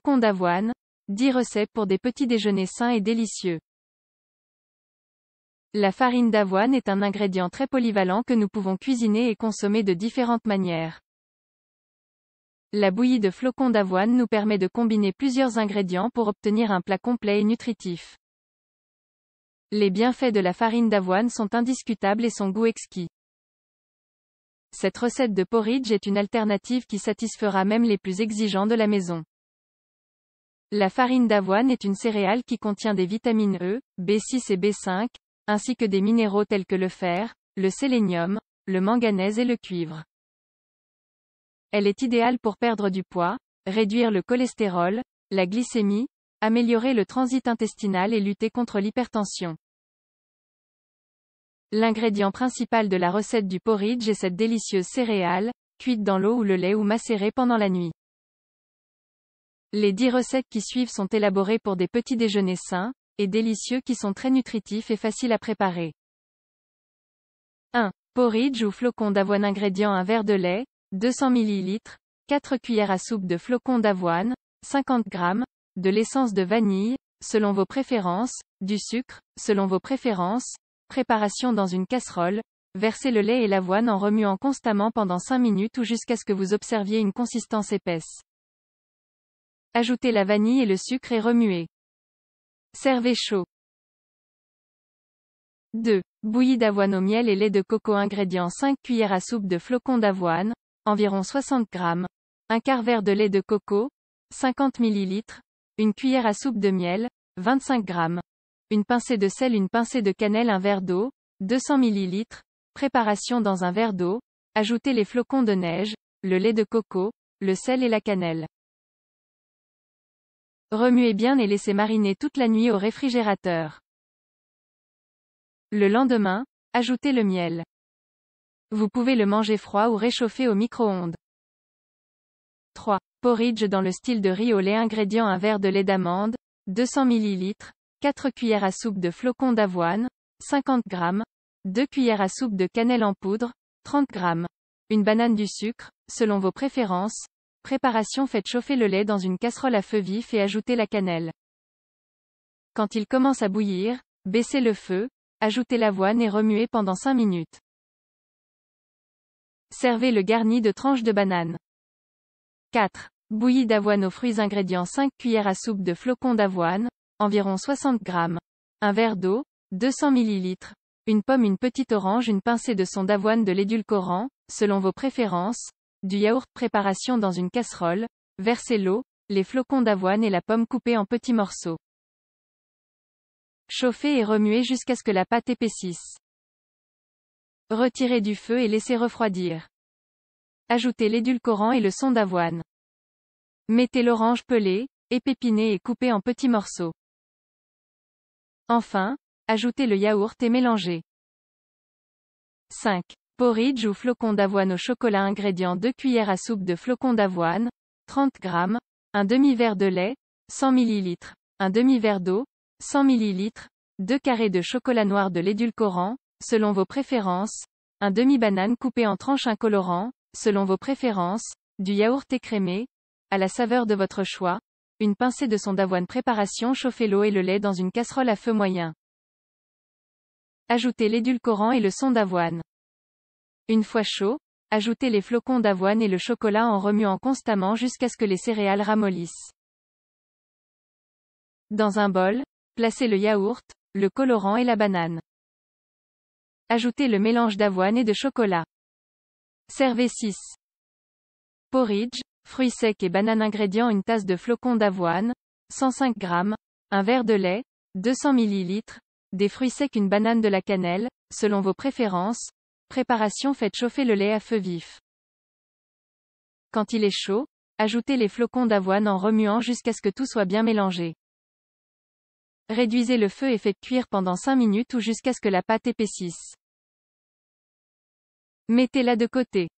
flocons d'avoine, 10 recettes pour des petits déjeuners sains et délicieux. La farine d'avoine est un ingrédient très polyvalent que nous pouvons cuisiner et consommer de différentes manières. La bouillie de flocons d'avoine nous permet de combiner plusieurs ingrédients pour obtenir un plat complet et nutritif. Les bienfaits de la farine d'avoine sont indiscutables et son goût exquis. Cette recette de porridge est une alternative qui satisfera même les plus exigeants de la maison. La farine d'avoine est une céréale qui contient des vitamines E, B6 et B5, ainsi que des minéraux tels que le fer, le sélénium, le manganèse et le cuivre. Elle est idéale pour perdre du poids, réduire le cholestérol, la glycémie, améliorer le transit intestinal et lutter contre l'hypertension. L'ingrédient principal de la recette du porridge est cette délicieuse céréale, cuite dans l'eau ou le lait ou macérée pendant la nuit. Les 10 recettes qui suivent sont élaborées pour des petits déjeuners sains et délicieux qui sont très nutritifs et faciles à préparer. 1. Porridge ou flocons d'avoine. Ingrédients: un verre de lait, 200 ml, 4 cuillères à soupe de flocons d'avoine, 50 g, de l'essence de vanille, selon vos préférences, du sucre, selon vos préférences. Préparation: dans une casserole, versez le lait et l'avoine en remuant constamment pendant 5 minutes ou jusqu'à ce que vous observiez une consistance épaisse. Ajoutez la vanille et le sucre et remuez. Servez chaud. 2. Bouillie d'avoine au miel et lait de coco. Ingrédients: 5 cuillères à soupe de flocons d'avoine, environ 60 g, un quart verre de lait de coco, 50 ml, une cuillère à soupe de miel, 25 g, une pincée de sel, une pincée de cannelle, un verre d'eau, 200 ml. Préparation: dans un verre d'eau, ajoutez les flocons de neige, le lait de coco, le sel et la cannelle. Remuez bien et laissez mariner toute la nuit au réfrigérateur. Le lendemain, ajoutez le miel. Vous pouvez le manger froid ou réchauffer au micro-ondes. 3. Porridge dans le style de riz au lait. Ingrédients: un verre de lait d'amande, 200 ml, 4 cuillères à soupe de flocons d'avoine, 50 g, 2 cuillères à soupe de cannelle en poudre, 30 g, une banane, du sucre, selon vos préférences. Préparation: faites chauffer le lait dans une casserole à feu vif et ajoutez la cannelle. Quand il commence à bouillir, baissez le feu, ajoutez l'avoine et remuez pendant 5 minutes. Servez-le garni de tranches de banane. 4. Bouillie d'avoine aux fruits. Ingrédients: 5 cuillères à soupe de flocons d'avoine, environ 60 g, un verre d'eau, 200 ml, une pomme, une petite orange, une pincée de son d'avoine, de l'édulcorant, selon vos préférences, du yaourt. Préparation: dans une casserole, versez l'eau, les flocons d'avoine et la pomme coupée en petits morceaux. Chauffez et remuez jusqu'à ce que la pâte épaississe. Retirez du feu et laissez refroidir. Ajoutez l'édulcorant et le son d'avoine. Mettez l'orange pelée, épépinée et coupée en petits morceaux. Enfin, ajoutez le yaourt et mélangez. 5. Porridge ou flocons d'avoine au chocolat. Ingrédients: 2 cuillères à soupe de flocons d'avoine, 30 g, un demi-verre de lait, 100 ml, un demi-verre d'eau, 100 ml, 2 carrés de chocolat noir, de l'édulcorant, selon vos préférences, un demi-banane coupée en tranches, un colorant, selon vos préférences, du yaourt écrémé, à la saveur de votre choix, une pincée de son d'avoine. Préparation: chauffez l'eau et le lait dans une casserole à feu moyen. Ajoutez l'édulcorant et le son d'avoine. Une fois chaud, ajoutez les flocons d'avoine et le chocolat en remuant constamment jusqu'à ce que les céréales ramollissent. Dans un bol, placez le yaourt, le colorant et la banane. Ajoutez le mélange d'avoine et de chocolat. Servez 6. Porridge, fruits secs et banane. Ingrédients: une tasse de flocons d'avoine, 105 g, un verre de lait, 200 ml, des fruits secs, une banane, de la cannelle, selon vos préférences. Préparation: faites chauffer le lait à feu vif. Quand il est chaud, ajoutez les flocons d'avoine en remuant jusqu'à ce que tout soit bien mélangé. Réduisez le feu et faites cuire pendant 5 minutes ou jusqu'à ce que la pâte épaississe. Mettez-la de côté.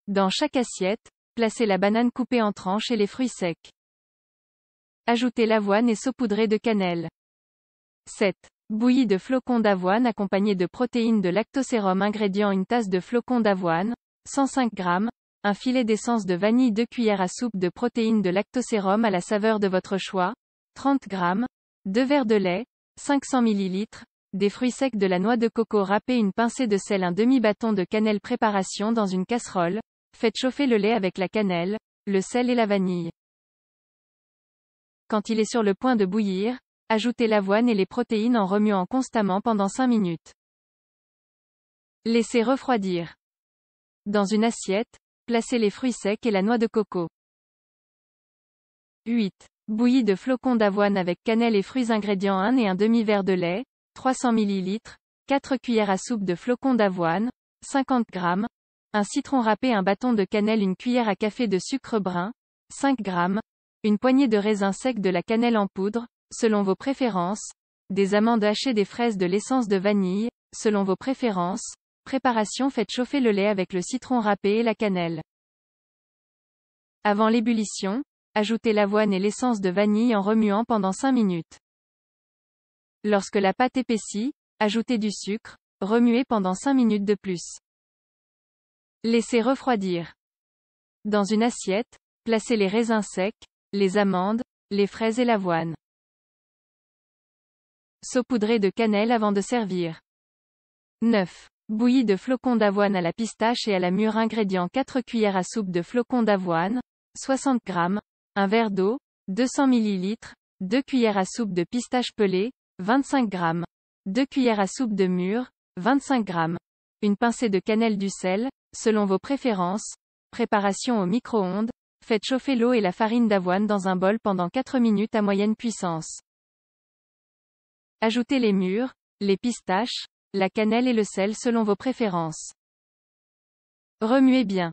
Dans chaque assiette, placez la banane coupée en tranches et les fruits secs. Ajoutez l'avoine et saupoudrez de cannelle. 7. Bouillie de flocons d'avoine accompagnée de protéines de lactosérum. Ingrédients: une tasse de flocons d'avoine, 105 g, un filet d'essence de vanille, 2 cuillères à soupe de protéines de lactosérum à la saveur de votre choix, 30 g, 2 verres de lait, 500 ml, des fruits secs, de la noix de coco râpée, une pincée de sel, un demi-bâton de cannelle. Préparation dans une casserole. Faites chauffer le lait avec la cannelle, le sel et la vanille. Quand il est sur le point de bouillir, ajoutez l'avoine et les protéines en remuant constamment pendant 5 minutes. Laissez refroidir. Dans une assiette, placez les fruits secs et la noix de coco. 8. Bouillie de flocons d'avoine avec cannelle et fruits. Ingrédients: 1 et un demi-verre de lait, 300 ml, 4 cuillères à soupe de flocons d'avoine, 50 g, un citron râpé, un bâton de cannelle, une cuillère à café de sucre brun, 5 g, une poignée de raisins secs, de la cannelle en poudre, selon vos préférences, des amandes hachées, des fraises, de l'essence de vanille, selon vos préférences. Préparation: faites chauffer le lait avec le citron râpé et la cannelle. Avant l'ébullition, ajoutez l'avoine et l'essence de vanille en remuant pendant 5 minutes. Lorsque la pâte épaissit, ajoutez du sucre, remuez pendant 5 minutes de plus. Laissez refroidir. Dans une assiette, placez les raisins secs, les amandes, les fraises et l'avoine. Saupoudrez de cannelle avant de servir. 9. Bouillie de flocons d'avoine à la pistache et à la mûre. Ingrédients: 4 cuillères à soupe de flocons d'avoine, 60 g, un verre d'eau, 200 ml, 2 cuillères à soupe de pistache pelée, 25 g, 2 cuillères à soupe de mûre, 25 g, une pincée de cannelle, du sel, selon vos préférences. Préparation au micro-ondes. Faites chauffer l'eau et la farine d'avoine dans un bol pendant 4 minutes à moyenne puissance. Ajoutez les mûres, les pistaches, la cannelle et le sel selon vos préférences. Remuez bien.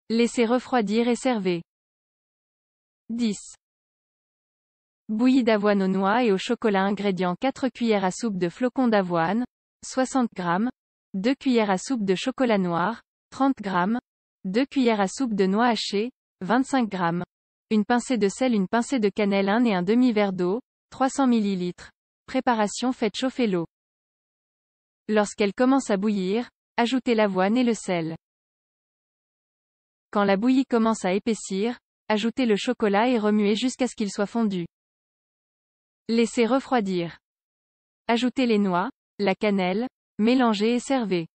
Laissez refroidir et servez. 10. Bouillie d'avoine aux noix et au chocolat. Ingrédients: 4 cuillères à soupe de flocons d'avoine, 60 g, 2 cuillères à soupe de chocolat noir, 30 g, 2 cuillères à soupe de noix hachées, 25 g, une pincée de sel, une pincée de cannelle, 1 et un demi-verre d'eau, 300 ml. Préparation: faites chauffer l'eau. Lorsqu'elle commence à bouillir, ajoutez l'avoine et le sel. Quand la bouillie commence à épaissir, ajoutez le chocolat et remuez jusqu'à ce qu'il soit fondu. Laissez refroidir. Ajoutez les noix, la cannelle, mélangez et servez.